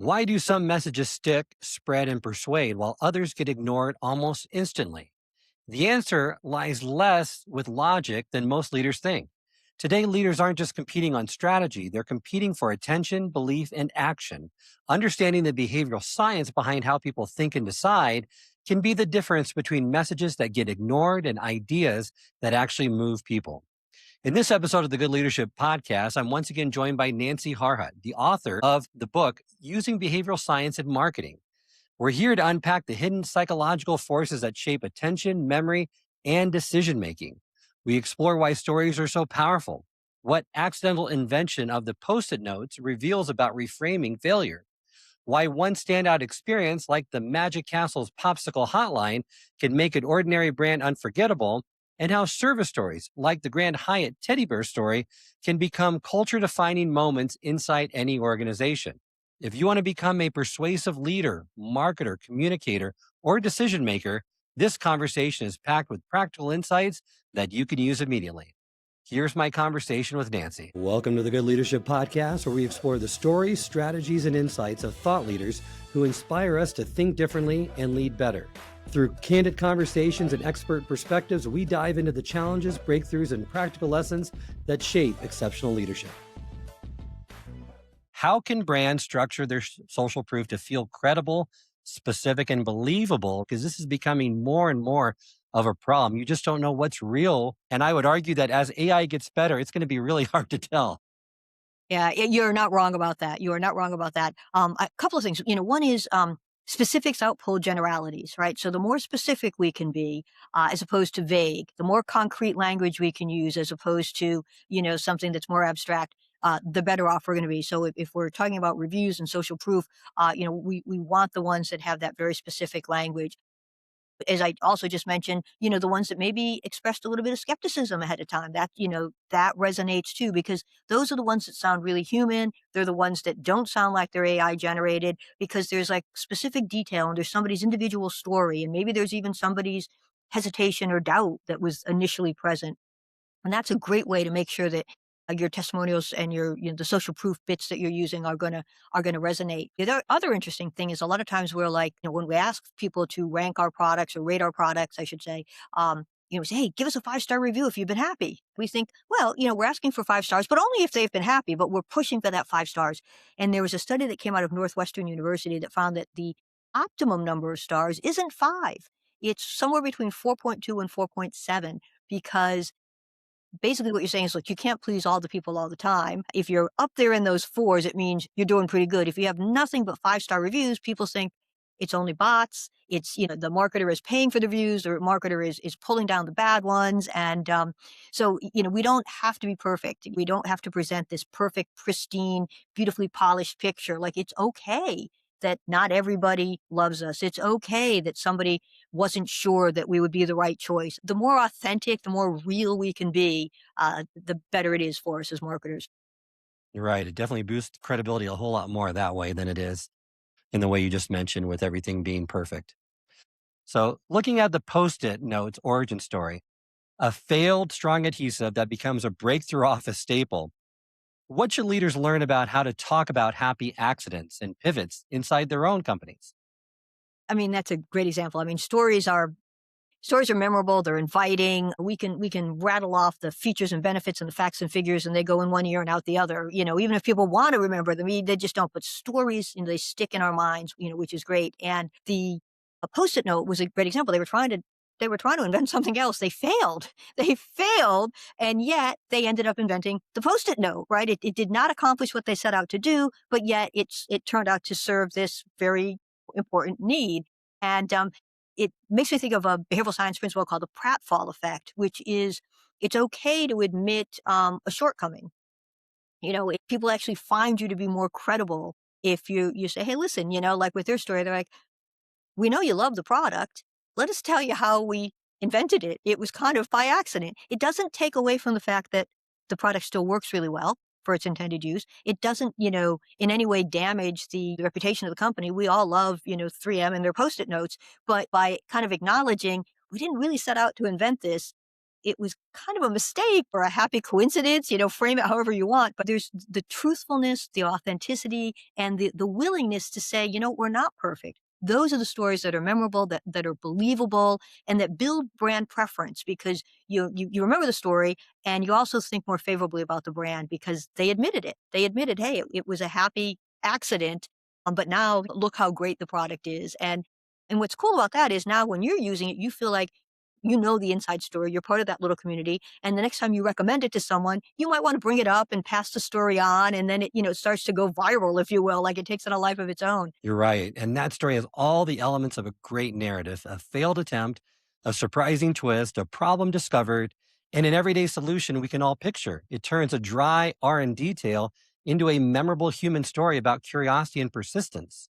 Why do some messages stick, spread, and persuade while others get ignored almost instantly? The answer lies less with logic than most leaders think. Today, leaders aren't just competing on strategy, they're competing for attention, belief, and action. Understanding the behavioral science behind how people think and decide can be the difference between messages that get ignored and ideas that actually move people. In this episode of the Good Leadership Podcast, I'm once again joined by Nancy Harhut, the author of the book, Using Behavioral Science in Marketing. We're here to unpack the hidden psychological forces that shape attention, memory, and decision making. We explore why stories are so powerful, what accidental invention of the post it notes reveals about reframing failure, why one standout experience like the Magic Castle's popsicle hotline can make an ordinary brand unforgettable, and how service stories like the Grand Hyatt teddy bear story can become culture defining moments inside any organization. If you want to become a persuasive leader, marketer, communicator, or decision maker, this conversation is packed with practical insights that you can use immediately. Here's my conversation with Nancy. Welcome to the Good Leadership Podcast, where we explore the stories, strategies, and insights of thought leaders who inspire us to think differently and lead better. Through candid conversations and expert perspectives, we dive into the challenges, breakthroughs, and practical lessons that shape exceptional leadership. How can brands structure their social proof to feel credible, specific, and believable? Because this is becoming more and more of a problem. You just don't know what's real. And I would argue that as AI gets better, it's going to be really hard to tell. Yeah, you're not wrong about that. You are not wrong about that. A couple of things. One is specifics outpull generalities, right? So the more specific we can be, as opposed to vague, the more concrete language we can use, as opposed to something that's more abstract, the better off we're going to be. So if we're talking about reviews and social proof, we want the ones that have that very specific language. As I also just mentioned, the ones that maybe expressed a little bit of skepticism ahead of time, that resonates too, because those are the ones that sound really human. They're the ones that don't sound like they're AI generated, because there's like specific detail and there's somebody's individual story. And maybe there's even somebody's hesitation or doubt that was initially present. And that's a great way to make sure that your testimonials and the social proof bits that you're using are gonna resonate. The other interesting thing is a lot of times we're like, when we ask people to rank our products or rate our products, I should say, we say, hey, give us a 5-star review if you've been happy. We think, well, we're asking for 5 stars, but only if they've been happy, but we're pushing for that 5 stars. And there was a study that came out of Northwestern University that found that the optimum number of stars isn't 5. It's somewhere between 4.2 and 4.7, because basically what you're saying is, look, you can't please all the people all the time. If you're up there in those 4s, it means you're doing pretty good. If you have nothing but 5-star reviews, people think it's only bots. It's, the marketer is paying for the reviews, or marketer is pulling down the bad ones. And so, we don't have to be perfect. We don't have to present this perfect, pristine, beautifully polished picture. Like, it's okay that not everybody loves us. It's okay that somebody wasn't sure that we would be the right choice. The more authentic, the more real we can be, the better it is for us as marketers. You're right. It definitely boosts credibility a whole lot more that way than it is in the way you just mentioned with everything being perfect. So, looking at the post it notes origin story, a failed strong adhesive that becomes a breakthrough office staple. What should leaders learn about how to talk about happy accidents and pivots inside their own companies? I mean, that's a great example. I mean, stories are memorable. They're inviting. We can rattle off the features and benefits and the facts and figures, and they go in one ear and out the other. Even if people want to remember them, they just don't. But stories, they stick in our minds, which is great. And the a post-it note was a great example. They were trying to invent something else. They failed. They failed, and yet they ended up inventing the post-it note. Right? It did not accomplish what they set out to do, but yet it turned out to serve this very important need. And it makes me think of a behavioral science principle called the pratfall effect, which is it's okay to admit a shortcoming. If people actually find you to be more credible if you say, hey, listen, like with their story, they're like, we know you love the product. Let us tell you how we invented it. It was kind of by accident. It doesn't take away from the fact that the product still works really well for its intended use. It doesn't, in any way damage the reputation of the company. We all love, 3M and their post-it notes, but by kind of acknowledging we didn't really set out to invent this, it was kind of a mistake or a happy coincidence, frame it however you want. But there's the truthfulness, the authenticity, and the willingness to say, we're not perfect. Those are the stories that are memorable, that are believable, and that build brand preference because you remember the story and you also think more favorably about the brand because they admitted it. They admitted, hey, it was a happy accident, but now look how great the product is. And what's cool about that is now when you're using it, you feel like you know the inside story. You're part of that little community. And the next time you recommend it to someone, you might want to bring it up and pass the story on. And then it starts to go viral, if you will, like it takes on a life of its own. You're right. And that story has all the elements of a great narrative: a failed attempt, a surprising twist, a problem discovered, and an everyday solution we can all picture. It turns a dry R&D tale into a memorable human story about curiosity and persistence.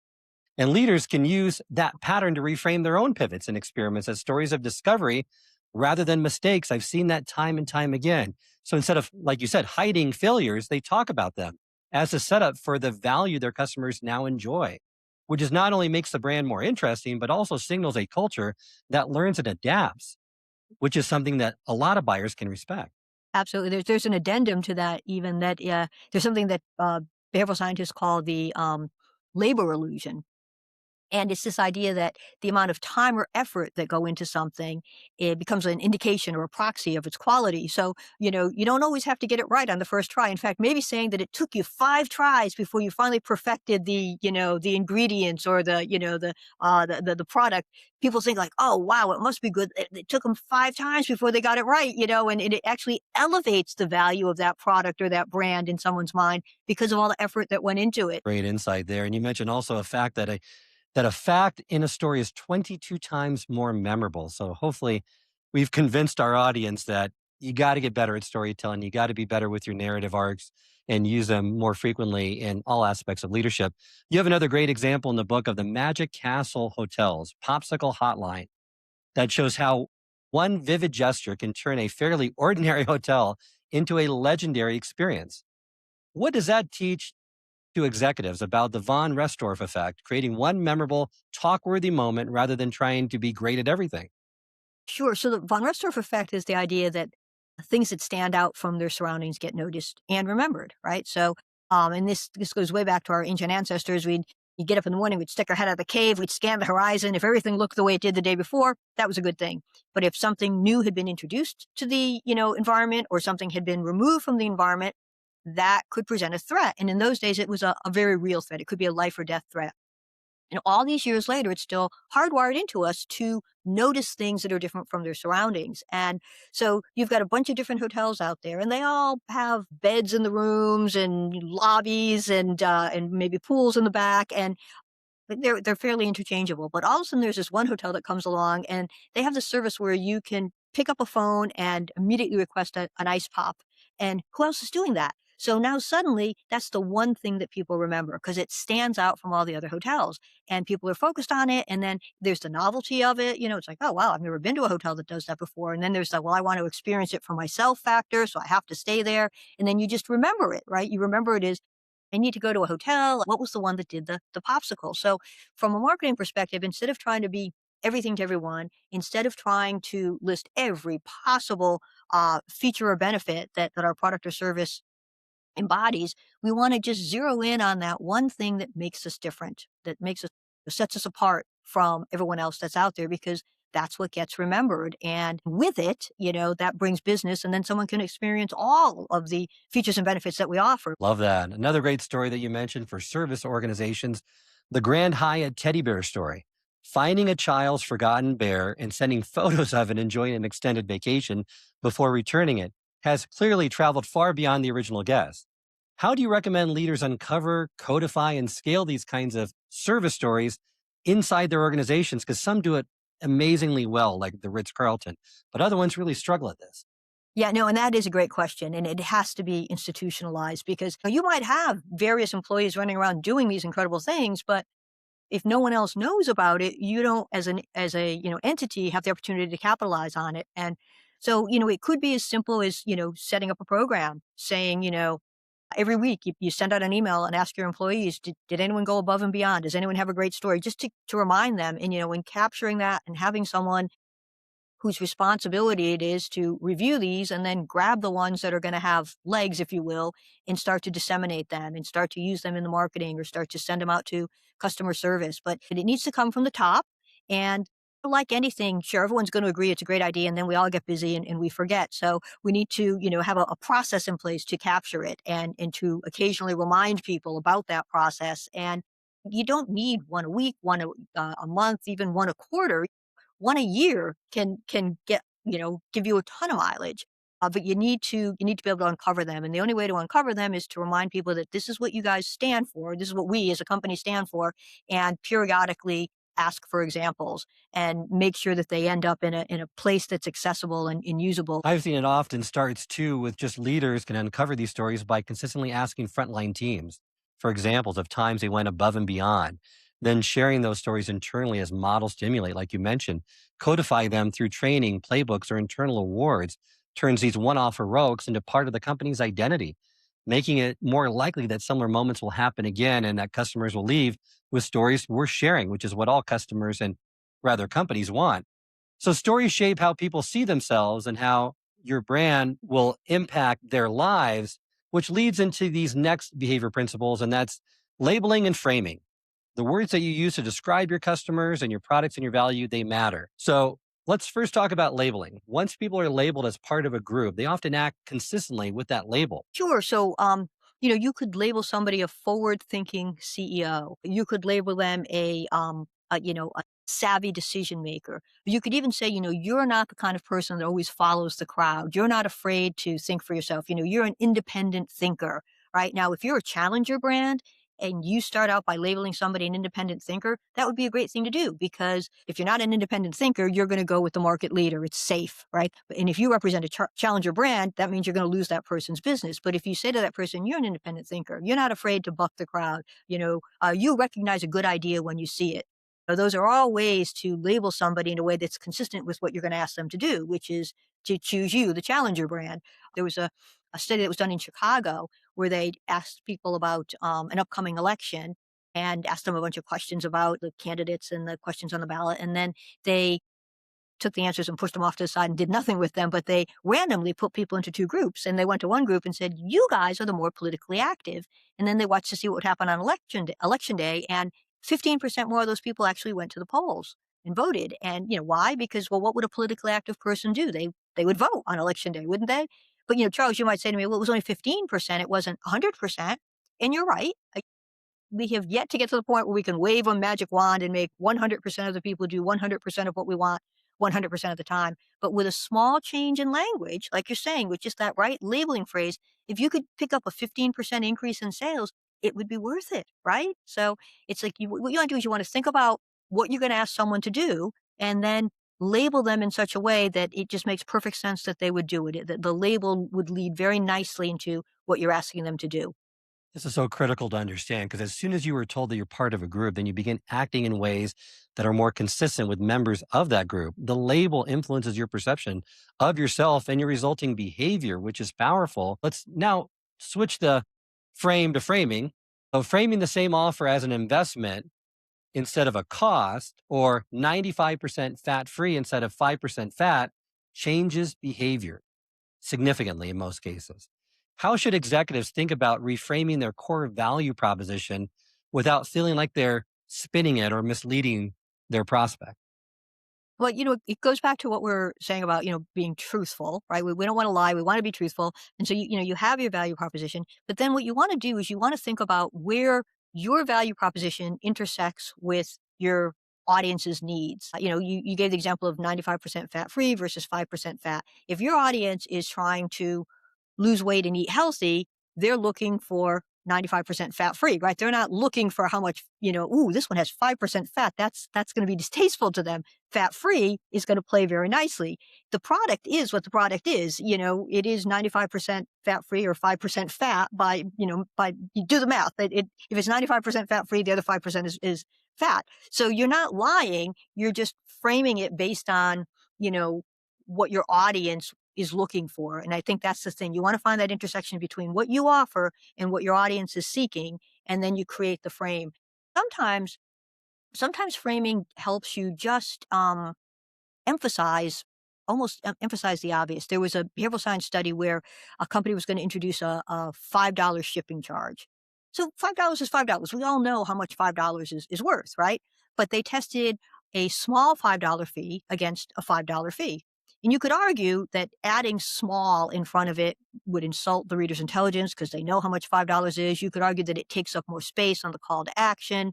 And leaders can use that pattern to reframe their own pivots and experiments as stories of discovery rather than mistakes. I've seen that time and time again. So instead of, like you said, hiding failures, they talk about them as a setup for the value their customers now enjoy, which is not only makes the brand more interesting, but also signals a culture that learns and adapts, which is something that a lot of buyers can respect. Absolutely. There's an addendum to that, even that there's something that behavioral scientists call the labor illusion. And it's this idea that the amount of time or effort that go into something, it becomes an indication or a proxy of its quality. So, you don't always have to get it right on the first try. In fact, maybe saying that it took you 5 tries before you finally perfected the ingredients or the product. People think like, oh, wow, it must be good. It took them 5 times before they got it right, and it actually elevates the value of that product or that brand in someone's mind because of all the effort that went into it. Great insight there. And you mentioned also that a fact in a story is 22 times more memorable. So hopefully we've convinced our audience that you got to get better at storytelling. You got to be better with your narrative arcs and use them more frequently in all aspects of leadership. You have another great example in the book of the Magic Castle Hotels Popsicle Hotline that shows how one vivid gesture can turn a fairly ordinary hotel into a legendary experience. What does that teach to executives about the von Restorff effect, creating one memorable, talk-worthy moment rather than trying to be great at everything? Sure. So the von Restorff effect is the idea that things that stand out from their surroundings get noticed and remembered, right? So, and this goes way back to our ancient ancestors. You'd get up in the morning, we'd stick our head out of the cave, we'd scan the horizon. If everything looked the way it did the day before, that was a good thing. But if something new had been introduced to the environment or something had been removed from the environment, that could present a threat. And in those days, it was a very real threat. It could be a life or death threat. And all these years later, it's still hardwired into us to notice things that are different from their surroundings. And so you've got a bunch of different hotels out there, and they all have beds in the rooms and lobbies and maybe pools in the back. And but they're fairly interchangeable, but all of a sudden there's this one hotel that comes along and they have this service where you can pick up a phone and immediately request an ice pop. And who else is doing that? So now suddenly that's the one thing that people remember because it stands out from all the other hotels and people are focused on it. And then there's the novelty of it. It's like, oh, wow, I've never been to a hotel that does that before. And then there's the, well, I want to experience it for myself factor. So I have to stay there. And then you just remember it, right? You remember it is I need to go to a hotel. What was the one that did the popsicle? So from a marketing perspective, instead of trying to be everything to everyone, instead of trying to list every possible feature or benefit that our product or service embodies, we want to just zero in on that one thing that makes us different, that makes us sets us apart from everyone else that's out there because that's what gets remembered. And with it, that brings business and then someone can experience all of the features and benefits that we offer. Love that. Another great story that you mentioned for service organizations, the Grand Hyatt teddy bear story. Finding a child's forgotten bear and sending photos of it enjoying an extended vacation before returning it has clearly traveled far beyond the original guest. How do you recommend leaders uncover, codify, and scale these kinds of service stories inside their organizations? Because some do it amazingly well, like the Ritz Carlton, but other ones really struggle at this. Yeah, no, and that is a great question. And it has to be institutionalized because you might have various employees running around doing these incredible things, but if no one else knows about it, you don't as a entity have the opportunity to capitalize on it. And so, it could be as simple as, setting up a program saying, every week you send out an email and ask your employees, did anyone go above and beyond? Does anyone have a great story? Just to remind them and, and capturing that and having someone whose responsibility it is to review these and then grab the ones that are going to have legs, if you will, and start to disseminate them and start to use them in the marketing or start to send them out to customer service. But it needs to come from the top. And like anything, sure, everyone's going to agree it's a great idea, and then we all get busy and we forget. So we need to, have a process in place to capture it and to occasionally remind people about that process. And you don't need one a week, one a month, even one a quarter. One a year can get, give you a ton of mileage. But you need to be able to uncover them, and the only way to uncover them is to remind people that this is what you guys stand for. This is what we as a company stand for, and periodically ask for examples and make sure that they end up in a place that's accessible and usable. I've seen it often starts too with just leaders can uncover these stories by consistently asking frontline teams for examples of times they went above and beyond. Then sharing those stories internally as model stimulate, like you mentioned, codify them through training, playbooks, or internal awards, turns these one off heroics into part of the company's identity, making it more likely that similar moments will happen again and that customers will leave with stories worth sharing, which is what all customers and rather companies want. So stories shape how people see themselves and how your brand will impact their lives, which leads into these next behavior principles, and that's labeling and framing. The words that you use to describe your customers and your products and your value, they matter. So let's first talk about labeling. Once people are labeled as part of a group, they often act consistently with that label. Sure. So, you could label somebody a forward-thinking CEO. You could label them a savvy decision maker. You could even say, you're not the kind of person that always follows the crowd. You're not afraid to think for yourself. You're an independent thinker. Right now, if you're a challenger brand and you start out by labeling somebody an independent thinker, that would be a great thing to do, because if you're not an independent thinker, you're going to go with the market leader. It's safe, right? And if you represent a challenger brand, that means you're going to lose that person's business. But if you say to that person, you're an independent thinker, you're not afraid to buck the crowd, you recognize a good idea when you see it. So those are all ways to label somebody in a way that's consistent with what you're going to ask them to do, which is to choose you, the challenger brand. There was a study that was done in Chicago where they asked people about an upcoming election and asked them a bunch of questions about the candidates and the questions on the ballot. And then they took the answers and pushed them off to the side and did nothing with them, but they randomly put people into two groups. And they went to one group and said, you guys are the more politically active. And then they watched to see what would happen on election day. And 15% more of those people actually went to the polls and voted. And why? Because, well, what would a politically active person do? They would vote on election day, wouldn't they? But Charles, you might say to me, well, it was only 15%. It wasn't 100%. And you're right. We have yet to get to the point where we can wave a magic wand and make 100% of the people do 100% of what we want 100% of the time. But with a small change in language, like you're saying, with just that right labeling phrase, if you could pick up a 15% increase in sales, it would be worth it, right? So it's like what you want to do is you want to think about what you're going to ask someone to do and then label them in such a way that it just makes perfect sense that they would do it. The label would lead very nicely into what you're asking them to do. This is so critical to understand because as soon as you were told that you're part of a group, then you begin acting in ways that are more consistent with members of that group. The label influences your perception of yourself and your resulting behavior, which is powerful. Let's now switch the frame to framing. So, framing the same offer as an investment instead of a cost, or 95% fat free instead of 5% fat, changes behavior significantly in most cases. How should executives think about reframing their core value proposition without feeling like they're spinning it or misleading their prospect? Well, it goes back to what we're saying about, being truthful, right? We don't want to lie. We want to be truthful. And so, you have your value proposition, but then what you want to do is you want to think about where your value proposition intersects with your audience's needs. You gave the example of 95% fat free versus 5% fat. If your audience is trying to lose weight and eat healthy, they're looking for 95% fat free, right? They're not looking for how much, ooh, this one has 5% fat. That's going to be distasteful to them. Fat free is going to play very nicely. The product is what the product is. It is 95% fat free or 5% fat by you do the math. If it's 95% fat free, the other 5% is fat. So you're not lying. You're just framing it based on, you know, what your audience is looking for. And I think that's the thing. You want to find that intersection between what you offer and what your audience is seeking, and then you create the frame. Sometimes, sometimes framing helps you just emphasize almost emphasize the obvious. There was a behavioral science study where a company was going to introduce a $5 shipping charge. So $5 is $5. We all know how much $5 is worth, right? But they tested a small $5 fee against a $5 fee. And you could argue that adding small in front of it would insult the reader's intelligence because they know how much $5 is. You could argue that it takes up more space on the call to action.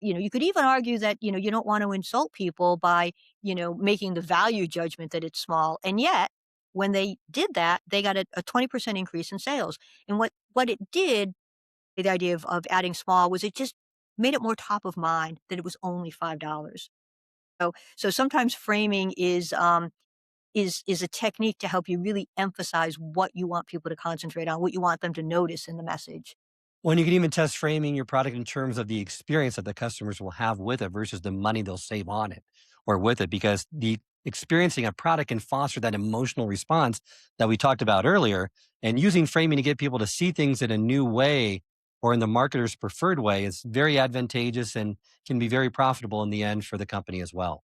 You could even argue that, you don't want to insult people by, making the value judgment that it's small. And yet, when they did that, they got a 20% increase in sales. And what it did, the idea of adding small, was it just made it more top of mind that it was only $5. So sometimes framing is a technique to help you really emphasize what you want people to concentrate on, what you want them to notice in the message. When you can even test framing your product in terms of the experience that the customers will have with it versus the money they'll save on it or with it, because the experiencing a product can foster that emotional response that we talked about earlier. And using framing to get people to see things in a new way or in the marketer's preferred way is very advantageous and can be very profitable in the end for the company as well.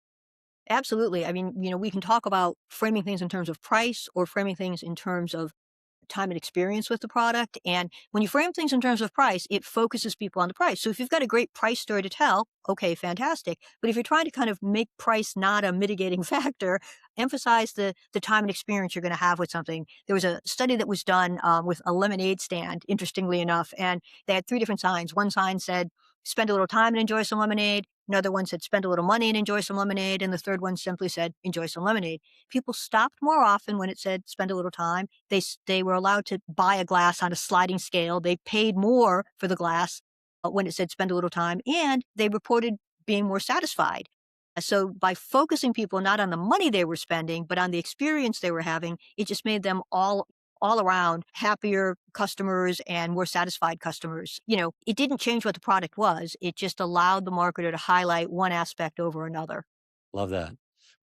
Absolutely. I mean, we can talk about framing things in terms of price or framing things in terms of time and experience with the product. And when you frame things in terms of price, it focuses people on the price. So if you've got a great price story to tell, okay, fantastic. But if you're trying to kind of make price not a mitigating factor, emphasize the time and experience you're going to have with something. There was a study that was done with a lemonade stand, interestingly enough, and they had three different signs. One sign said, spend a little time and enjoy some lemonade. Another one said, spend a little money and enjoy some lemonade. And the third one simply said, enjoy some lemonade. People stopped more often when it said, spend a little time. They were allowed to buy a glass on a sliding scale. They paid more for the glass when it said, spend a little time. And they reported being more satisfied. So by focusing people not on the money they were spending, but on the experience they were having, it just made them all around happier customers and more satisfied customers. It didn't change what the product was. It just allowed the marketer to highlight one aspect over another. Love that.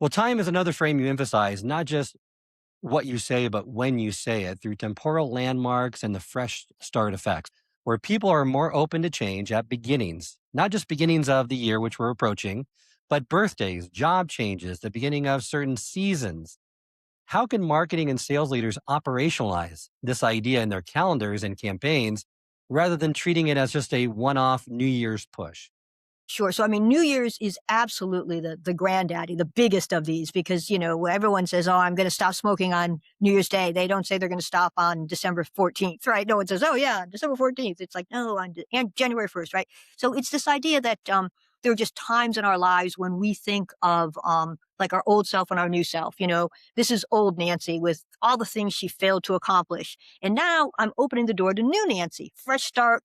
Well, time is another frame you emphasize, not just what you say, but when you say it through temporal landmarks and the fresh start effects, where people are more open to change at beginnings, not just beginnings of the year, which we're approaching, but birthdays, job changes, the beginning of certain seasons. How can marketing and sales leaders operationalize this idea in their calendars and campaigns rather than treating it as just a one off New Year's push? Sure. So, I mean, New Year's is absolutely the granddaddy, the biggest of these, because, everyone says, oh, I'm going to stop smoking on New Year's Day. They don't say they're going to stop on December 14th, right? No one says, oh, yeah, December 14th. It's like, no, and January 1st, right? So it's this idea that there are just times in our lives when we think of like our old self and our new self. This is old Nancy with all the things she failed to accomplish. And now I'm opening the door to new Nancy, fresh start,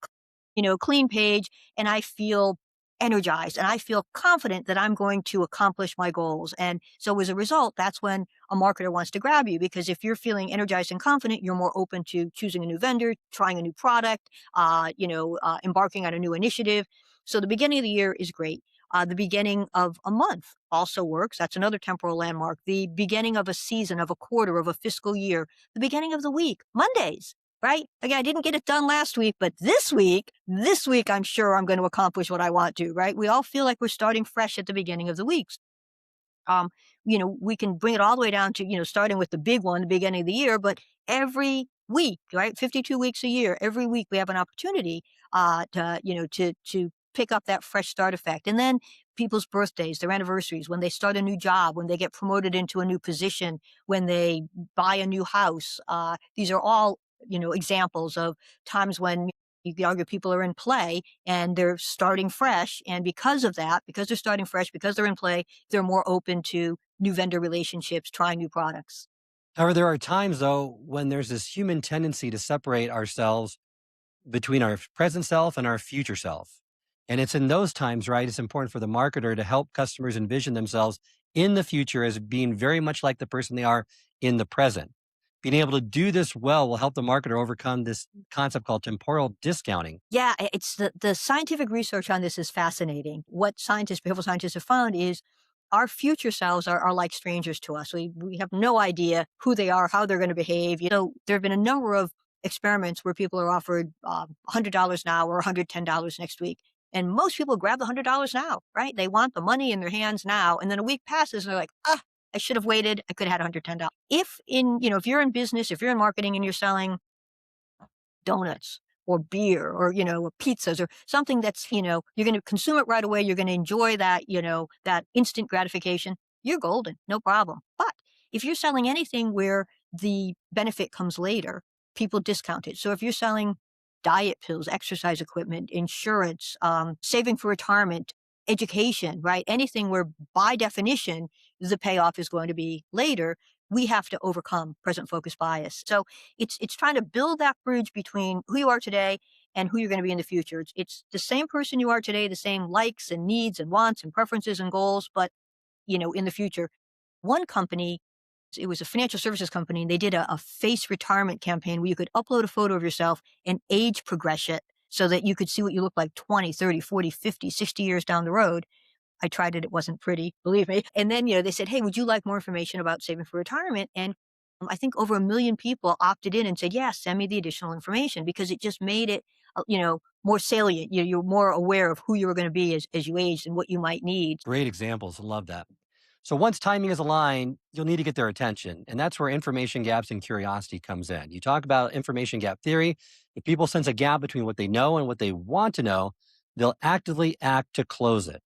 clean page. And I feel energized and I feel confident that I'm going to accomplish my goals. And so as a result, that's when a marketer wants to grab you, because if you're feeling energized and confident, you're more open to choosing a new vendor, trying a new product, embarking on a new initiative. So the beginning of the year is great. The beginning of a month also works. That's another temporal landmark. The beginning of a season, of a quarter, of a fiscal year, the beginning of the week, Mondays, right? Again, I didn't get it done last week, but this week, I'm sure I'm going to accomplish what I want to, right? We all feel like we're starting fresh at the beginning of the weeks. Um, we can bring it all the way down to, starting with the big one, the beginning of the year, but every week, right? 52 weeks a year, every week we have an opportunity to pick up that fresh start effect. And then people's birthdays, their anniversaries, when they start a new job, when they get promoted into a new position, when they buy a new house. These are all, examples of times when you could argue people are in play and they're starting fresh. And because of that, because they're starting fresh, because they're in play, they're more open to new vendor relationships, trying new products. However, there are times, though, when there's this human tendency to separate ourselves between our present self and our future self. And it's in those times, right? It's important for the marketer to help customers envision themselves in the future as being very much like the person they are in the present. Being able to do this well will help the marketer overcome this concept called temporal discounting. Yeah, it's the scientific research on this is fascinating. What behavioral scientists have found is our future selves are like strangers to us. We have no idea who they are, how they're going to behave. There have been a number of experiments where people are offered $100 now or $110 next week. And most people grab the $100 now, right? They want the money in their hands now. And then a week passes and they're like, ah, I should have waited. I could have had $110. If you're in business, if you're in marketing and you're selling donuts or beer or, pizzas or something that's, you're going to consume it right away. You're going to enjoy that, that instant gratification. You're golden, no problem. But if you're selling anything where the benefit comes later, people discount it. So if you're selling diet pills, exercise equipment, insurance, saving for retirement, education, right? Anything where by definition, the payoff is going to be later, we have to overcome present focus bias. So it's trying to build that bridge between who you are today and who you're going to be in the future. It's the same person you are today, the same likes and needs and wants and preferences and goals, but in the future. One company, it was a financial services company, and they did a face retirement campaign where you could upload a photo of yourself and age progress it so that you could see what you look like 20, 30, 40, 50, 60 years down the road. I tried it. It wasn't pretty, believe me. And then, they said, hey, would you like more information about saving for retirement? And I think over 1 million people opted in and said, yeah, send me the additional information because it just made it, more salient. You're more aware of who you were going to be as you aged and what you might need. Great examples. Love that. So once timing is aligned, you'll need to get their attention. And that's where information gaps and curiosity comes in. You talk about information gap theory. If people sense a gap between what they know and what they want to know, they'll actively act to close it.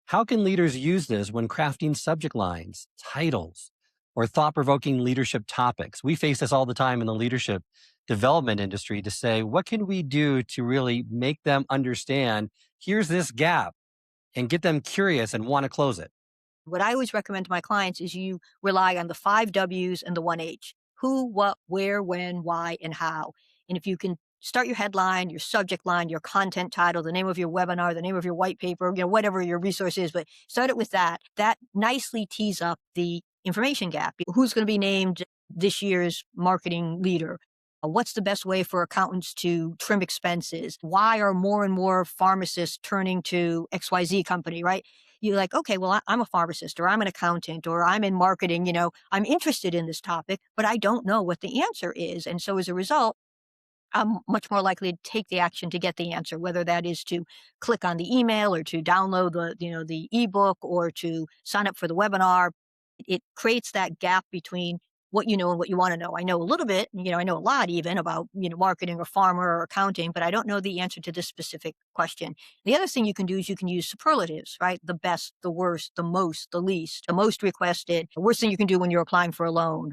How can leaders use this when crafting subject lines, titles, or thought provoking leadership topics? We face this all the time in the leadership development industry to say, what can we do to really make them understand here's this gap and get them curious and want to close it? What I always recommend to my clients is you rely on the 5 W's and the 1 H: who, what, where, when, why, and how. And if you can start your headline, your subject line, your content title, the name of your webinar, the name of your white paper, whatever your resource is, but start it with that. That nicely tees up the information gap. Who's going to be named this year's marketing leader? What's the best way for accountants to trim expenses? Why are more and more pharmacists turning to XYZ company, right? You're like, okay, well, I'm a pharmacist or I'm an accountant or I'm in marketing, I'm interested in this topic, but I don't know what the answer is. And so as a result, I'm much more likely to take the action to get the answer, whether that is to click on the email or to download the ebook or to sign up for the webinar. It creates that gap between what you know and what you want to know. I know a little bit, I know a lot even about, marketing or pharma or accounting, but I don't know the answer to this specific question. The other thing you can do is you can use superlatives, right? The best, the worst, the most, the least, the most requested. The worst thing you can do when you're applying for a loan: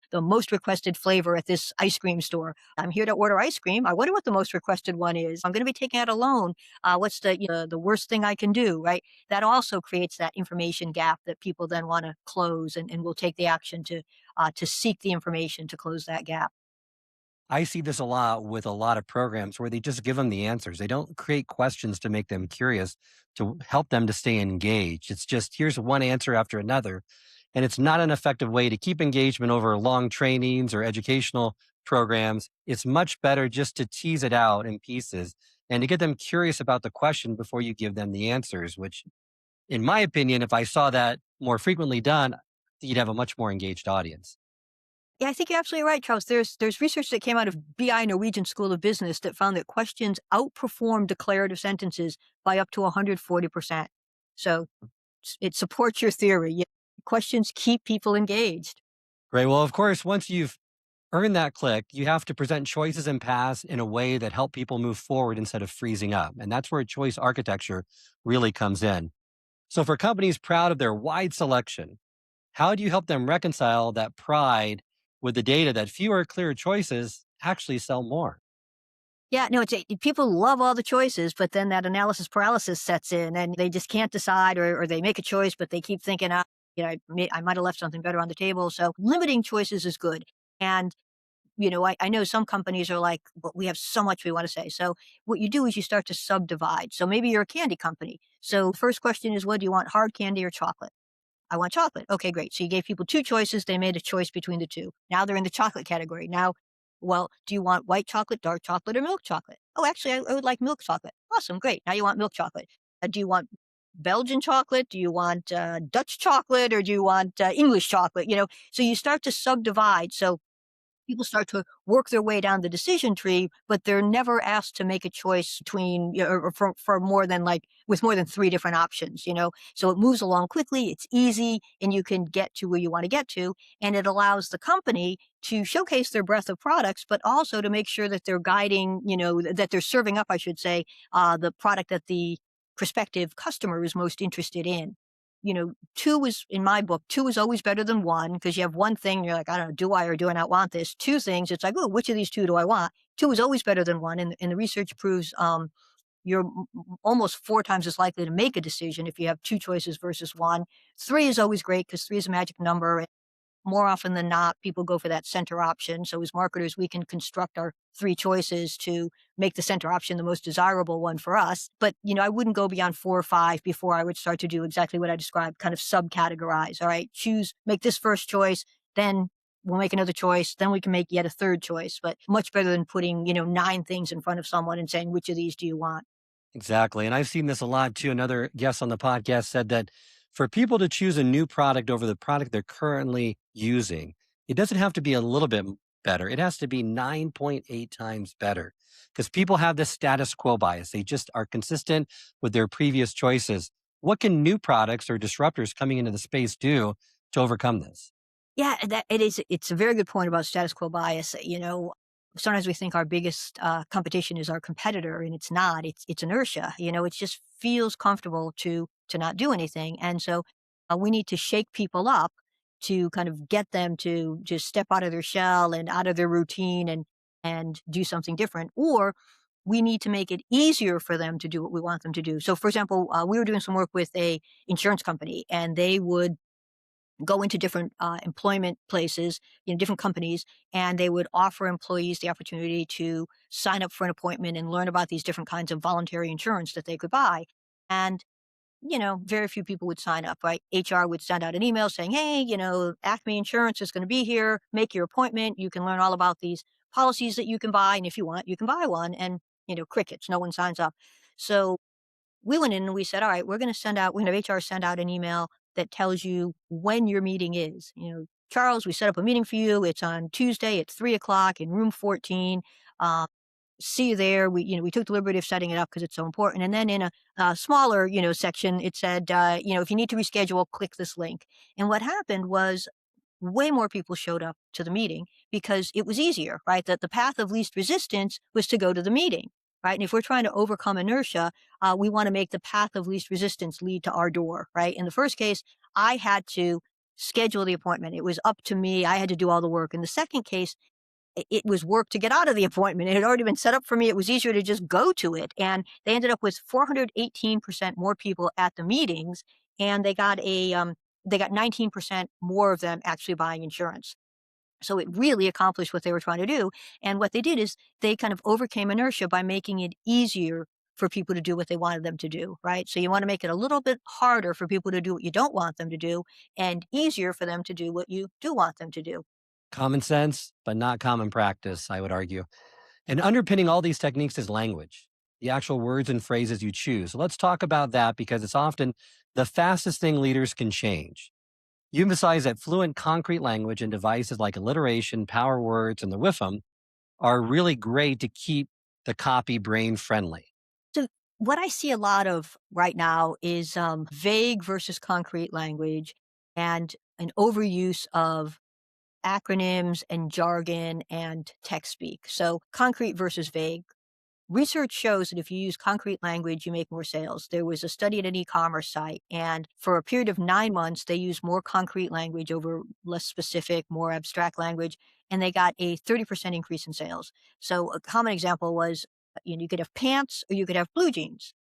the most requested flavor at this ice cream store. I'm here to order ice cream. I wonder what the most requested one is. I'm going to be taking out a loan. What's the worst thing I can do, right? That also creates that information gap that people then want to close and will take the action to seek the information to close that gap. I see this a lot with a lot of programs where they just give them the answers. They don't create questions to make them curious, to help them to stay engaged. It's just here's one answer after another. And it's not an effective way to keep engagement over long trainings or educational programs. It's much better just to tease it out in pieces and to get them curious about the question before you give them the answers, which, in my opinion, if I saw that more frequently done, you'd have a much more engaged audience. Yeah, I think you're absolutely right, Charles. There's research that came out of BI Norwegian School of Business that found that questions outperform declarative sentences by up to 140%. So it supports your theory. Yeah, questions keep people engaged. Great. Well, of course, once you've earned that click, you have to present choices and paths in a way that help people move forward instead of freezing up. And that's where choice architecture really comes in. So for companies proud of their wide selection, how do you help them reconcile that pride with the data that fewer clear choices actually sell more? Yeah, no, people love all the choices, but then that analysis paralysis sets in and they just can't decide, or they make a choice, but they keep thinking, I might have left something better on the table. So limiting choices is good. And, I know some companies are like, but we have so much we want to say. So what you do is you start to subdivide. So maybe you're a candy company. So first question is, what do you want, hard candy or chocolate? I want chocolate. Okay, great. So you gave people two choices. They made a choice between the two. Now they're in the chocolate category. Now, well, do you want white chocolate, dark chocolate, or milk chocolate? Oh, actually, I would like milk chocolate. Awesome, great. Now you want milk chocolate. Do you want Belgian chocolate? Do you want Dutch chocolate, or do you want English chocolate? So you start to subdivide. So people start to work their way down the decision tree, but they're never asked to make a choice between, or for more than like, with more than three different options, So it moves along quickly, it's easy, and you can get to where you want to get to. And it allows the company to showcase their breadth of products, but also to make sure that they're guiding, that they're serving up, I should say, the product that the prospective customer is most interested in. Two is, in my book, two is always better than one, because you have one thing, you're like, I don't know, do I or do I not want this? Two things, it's like, oh, which of these two do I want? Two is always better than one. And the research proves you're almost four times as likely to make a decision if you have two choices versus one. Three is always great because three is a magic number. More often than not, people go for that center option. So as marketers, we can construct our three choices to make the center option the most desirable one for us. But, I wouldn't go beyond four or five before I would start to do exactly what I described, kind of subcategorize. All right, make this first choice, then we'll make another choice, then we can make yet a third choice. But much better than putting, nine things in front of someone and saying, which of these do you want? Exactly. And I've seen this a lot too. Another guest on the podcast said that for people to choose a new product over the product they're currently using, it doesn't have to be a little bit better. It has to be 9.8 times better because people have this status quo bias. They just are consistent with their previous choices. What can new products or disruptors coming into the space do to overcome this? Yeah, that it is. It's a very good point about status quo bias. Sometimes we think our biggest competition is our competitor, and it's not. It's inertia. It just feels comfortable to not do anything, and so we need to shake people up to kind of get them to just step out of their shell and out of their routine and do something different, or we need to make it easier for them to do what we want them to do. So, for example, we were doing some work with a insurance company, and they would go into different employment places, different companies, and they would offer employees the opportunity to sign up for an appointment and learn about these different kinds of voluntary insurance that they could buy. And very few people would sign up, right? HR would send out an email saying, hey, Acme Insurance is going to be here. Make your appointment. You can learn all about these policies that you can buy. And if you want, you can buy one. And, crickets, no one signs up. So we went in and we said, all right, we're going to have HR send out an email that tells you when your meeting is. Charles, we set up a meeting for you. It's on Tuesday at 3 o'clock in room 14. Um, See you there. We took the liberty of setting it up because it's so important. And then in a smaller, section, it said, if you need to reschedule, click this link. And what happened was way more people showed up to the meeting because it was easier, right? That the path of least resistance was to go to the meeting, right? And if we're trying to overcome inertia, we want to make the path of least resistance lead to our door, right? In the first case, I had to schedule the appointment. It was up to me. I had to do all the work. In the second case, it was work to get out of the appointment. It had already been set up for me. It was easier to just go to it. And they ended up with 418% more people at the meetings, and they got 19% more of them actually buying insurance. So it really accomplished what they were trying to do. And what they did is they kind of overcame inertia by making it easier for people to do what they wanted them to do, right? So you want to make it a little bit harder for people to do what you don't want them to do and easier for them to do what you do want them to do. Common sense, but not common practice, I would argue. And underpinning all these techniques is language, the actual words and phrases you choose. So let's talk about that because it's often the fastest thing leaders can change. You emphasize that fluent, concrete language and devices like alliteration, power words, and the WIFM are really great to keep the copy brain friendly. So what I see a lot of right now is vague versus concrete language and an overuse of acronyms and jargon and text speak. So concrete versus vague. Research shows that if you use concrete language, you make more sales. There was a study at an e-commerce site, and for a period of 9 months, they used more concrete language over less specific, more abstract language, and they got a 30% increase in sales. So a common example was, you could have pants or you could have blue jeans.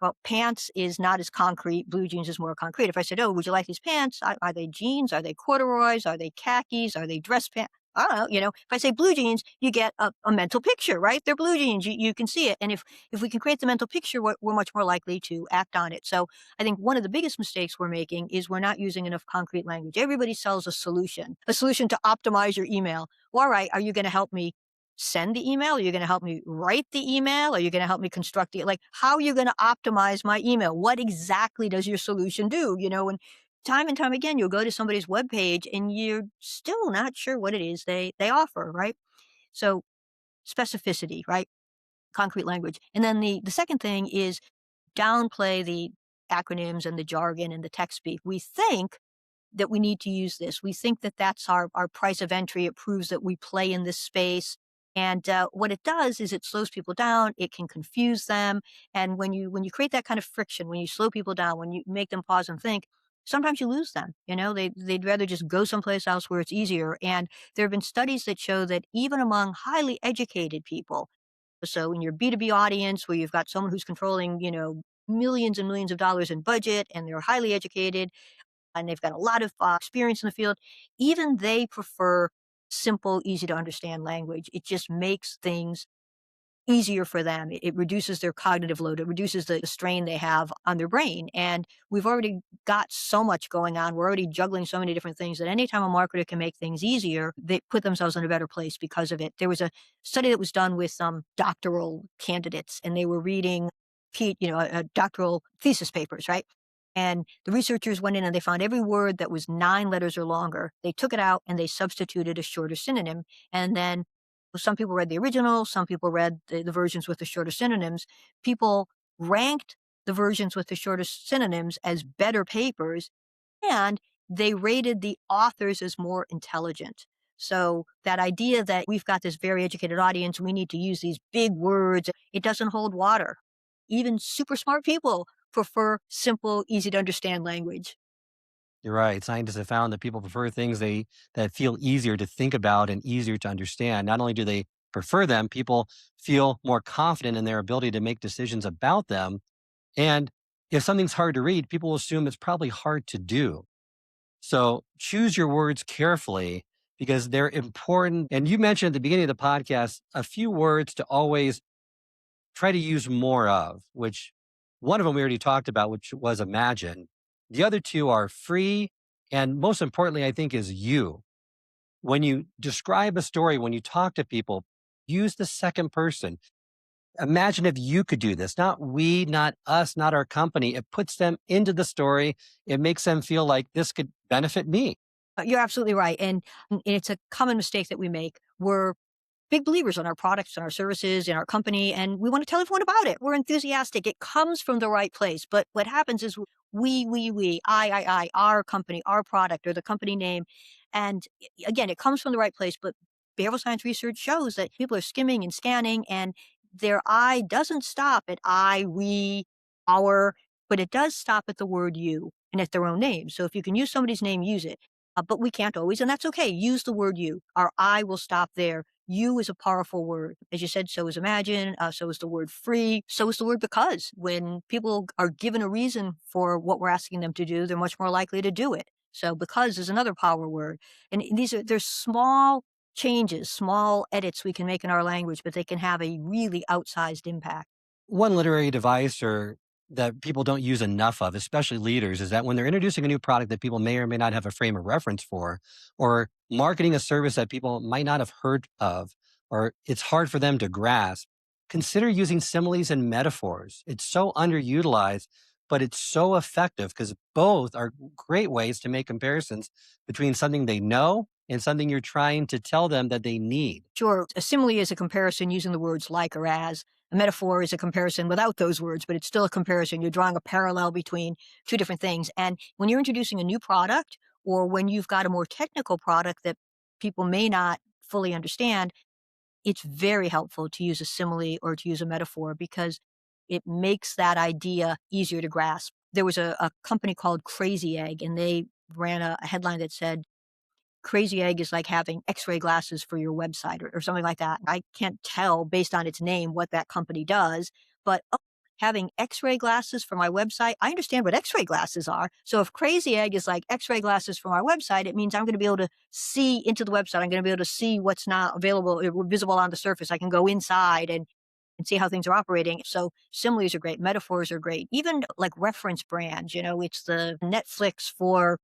Well, pants is not as concrete. Blue jeans is more concrete. If I said, "Oh, would you like these pants? Are they jeans? Are they corduroys? Are they khakis? Are they dress pants?" I don't know. If I say blue jeans, you get a mental picture, right? They're blue jeans. You can see it. And if we can create the mental picture, we're much more likely to act on it. So I think one of the biggest mistakes we're making is we're not using enough concrete language. Everybody sells a solution to optimize your email. Well, all right, are you going to help me send the email? Are you going to help me write the email? Are you going to help me construct how are you going to optimize my email? What exactly does your solution do? And Time and time again, you'll go to somebody's webpage and you're still not sure what it is they offer, right? So specificity, right? Concrete language. And then the second thing is downplay the acronyms and the jargon and the tech speak. We think that we need to use this. We think that that's our price of entry. It proves that we play in this space. And what it does is it slows people down. It can confuse them. And when you create that kind of friction, when you slow people down, when you make them pause and think, sometimes you lose them. You know, they'd rather just go someplace else where it's easier. And there have been studies that show that even among highly educated people, so in your B2B audience, where you've got someone who's controlling, millions and millions of dollars in budget, and they're highly educated, and they've got a lot of experience in the field, even they prefer simple, easy to understand language. It just makes things easier for them. It reduces their cognitive load. It reduces the strain they have on their brain. And we've already got so much going on. We're already juggling so many different things that anytime a marketer can make things easier, they put themselves in a better place because of it. There was a study that was done with some doctoral candidates, and they were reading, doctoral thesis papers, right? And the researchers went in and they found every word that was 9 letters or longer. They took it out and they substituted a shorter synonym. And then some people read the original, some people read the versions with the shorter synonyms. People ranked the versions with the shortest synonyms as better papers, and they rated the authors as more intelligent. So that idea that we've got this very educated audience, we need to use these big words, it doesn't hold water. Even super smart people prefer simple, easy to understand language. You're right. Scientists have found that people prefer things that feel easier to think about and easier to understand. Not only do they prefer them, people feel more confident in their ability to make decisions about them. And if something's hard to read, people will assume it's probably hard to do. So choose your words carefully because they're important. And you mentioned at the beginning of the podcast a few words to always try to use more of, which one of them we already talked about, which was imagine. The other two are free. And most importantly, I think, is you. When you describe a story, when you talk to people, use the second person. Imagine if you could do this, not we, not us, not our company. It puts them into the story. It makes them feel like this could benefit me. You're absolutely right. And it's a common mistake that we make. We're big believers in our products and our services in our company, and we want to tell everyone about it. We're enthusiastic. It comes from the right place. But what happens is we, our company, our product, or the company name. And again, it comes from the right place. But behavioral science research shows that people are skimming and scanning, and their I doesn't stop at I, we, our, but it does stop at the word you and at their own name. So if you can use somebody's name, use it. But we can't always, and that's okay. Use the word you. Our I will stop there. You is a powerful word. As you said, so is imagine, so is the word free, so is the word because. When people are given a reason for what we're asking them to do, they're much more likely to do it. So because is another power word. And there's small changes, small edits we can make in our language, but they can have a really outsized impact. One literary device or that people don't use enough of, especially leaders, is that when they're introducing a new product that people may or may not have a frame of reference for, or marketing a service that people might not have heard of, or it's hard for them to grasp, consider using similes and metaphors. It's so underutilized, but it's so effective because both are great ways to make comparisons between something they know and something you're trying to tell them that they need. Sure, a simile is a comparison using the words like or as. A metaphor is a comparison without those words, but it's still a comparison. You're drawing a parallel between two different things. And when you're introducing a new product, or when you've got a more technical product that people may not fully understand, it's very helpful to use a simile or to use a metaphor because it makes that idea easier to grasp. There was a company called Crazy Egg, and they ran a headline that said, Crazy Egg is like having X-ray glasses for your website or something like that. I can't tell based on its name what that company does, but having X-ray glasses for my website, I understand what X-ray glasses are. So if Crazy Egg is like X-ray glasses for my website, it means I'm going to be able to see into the website. I'm going to be able to see what's not available, visible on the surface. I can go inside and see how things are operating. So similes are great. Metaphors are great. Even like reference brands, it's the Netflix for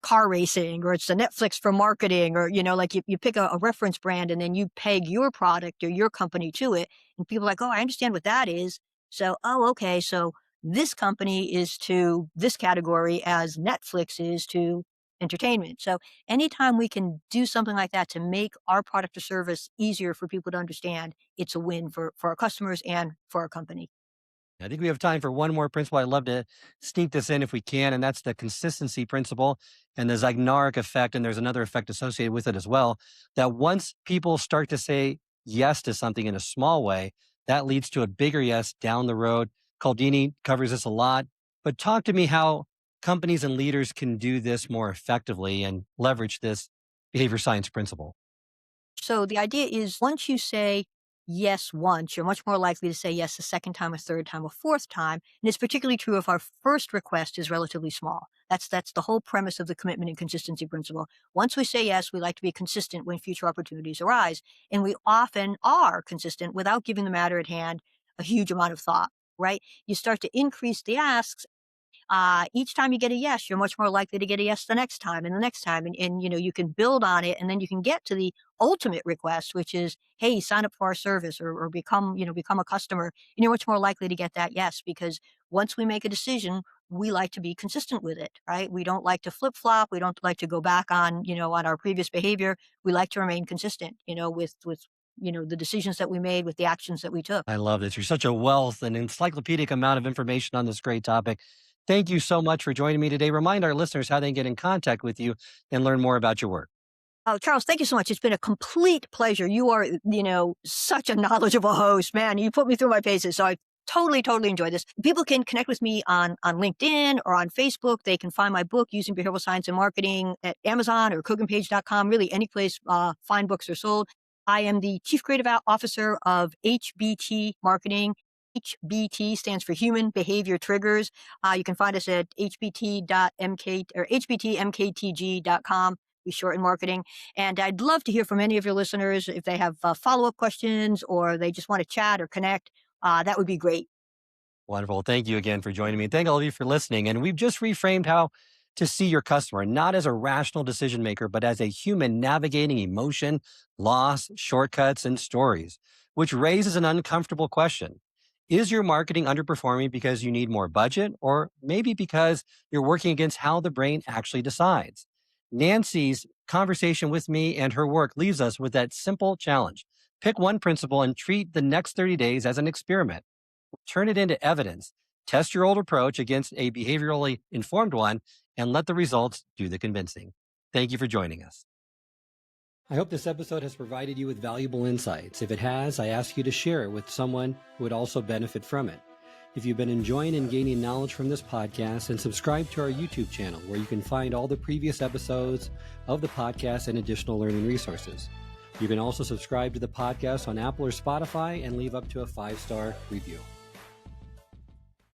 car racing, or it's the Netflix for marketing, or like you pick a reference brand and then you peg your product or your company to it, and people are like, oh, I understand what that is. So, oh, okay, so this company is to this category as Netflix is to entertainment. So anytime we can do something like that to make our product or service easier for people to understand, it's a win for our customers and for our company. I think we have time for one more principle. I'd love to sneak this in if we can, and that's the consistency principle and the Zeigarnik effect. And there's another effect associated with it as well. That once people start to say yes to something in a small way, that leads to a bigger yes down the road. Caldini covers this a lot, but talk to me how companies and leaders can do this more effectively and leverage this behavior science principle. So the idea is once you say yes once, you're much more likely to say yes a second time, a third time, a fourth time. And it's particularly true if our first request is relatively small. That's the whole premise of the commitment and consistency principle. Once we say yes, we like to be consistent when future opportunities arise. And we often are consistent without giving the matter at hand a huge amount of thought, right? You start to increase the asks each time you get a yes, you're much more likely to get a yes the next time and the next time. And you can build on it and then you can get to the ultimate request, which is, hey, sign up for our service or become a customer. And you're much more likely to get that yes, because once we make a decision, we like to be consistent with it, right? We don't like to flip flop. We don't like to go back on our previous behavior. We like to remain consistent, with the decisions that we made, with the actions that we took. I love this. You're such a wealth and encyclopedic amount of information on this great topic. Thank you so much for joining me today. Remind our listeners how they can get in contact with you and learn more about your work. Oh, Charles, thank you so much. It's been a complete pleasure. You are, such a knowledgeable host, man. You put me through my paces. So I totally, totally enjoyed this. People can connect with me on LinkedIn or on Facebook. They can find my book, Using Behavioral Science and Marketing, at Amazon or KoganPage.com, really any place fine books are sold. I am the Chief Creative Officer of HBT Marketing. HBT stands for Human Behavior Triggers. You can find us at hbt.mk or hbtmktg.com. We shorten marketing. And I'd love to hear from any of your listeners if they have follow-up questions or they just want to chat or connect. That would be great. Wonderful. Thank you again for joining me. Thank all of you for listening. And we've just reframed how to see your customer, not as a rational decision maker, but as a human navigating emotion, loss, shortcuts, and stories, which raises an uncomfortable question. Is your marketing underperforming because you need more budget, or maybe because you're working against how the brain actually decides? Nancy's conversation with me and her work leaves us with that simple challenge. Pick one principle and treat the next 30 days as an experiment. Turn it into evidence. Test your old approach against a behaviorally informed one and let the results do the convincing. Thank you for joining us. I hope this episode has provided you with valuable insights. If it has, I ask you to share it with someone who would also benefit from it. If you've been enjoying and gaining knowledge from this podcast, then subscribe to our YouTube channel where you can find all the previous episodes of the podcast and additional learning resources. You can also subscribe to the podcast on Apple or Spotify and leave up to a 5-star review.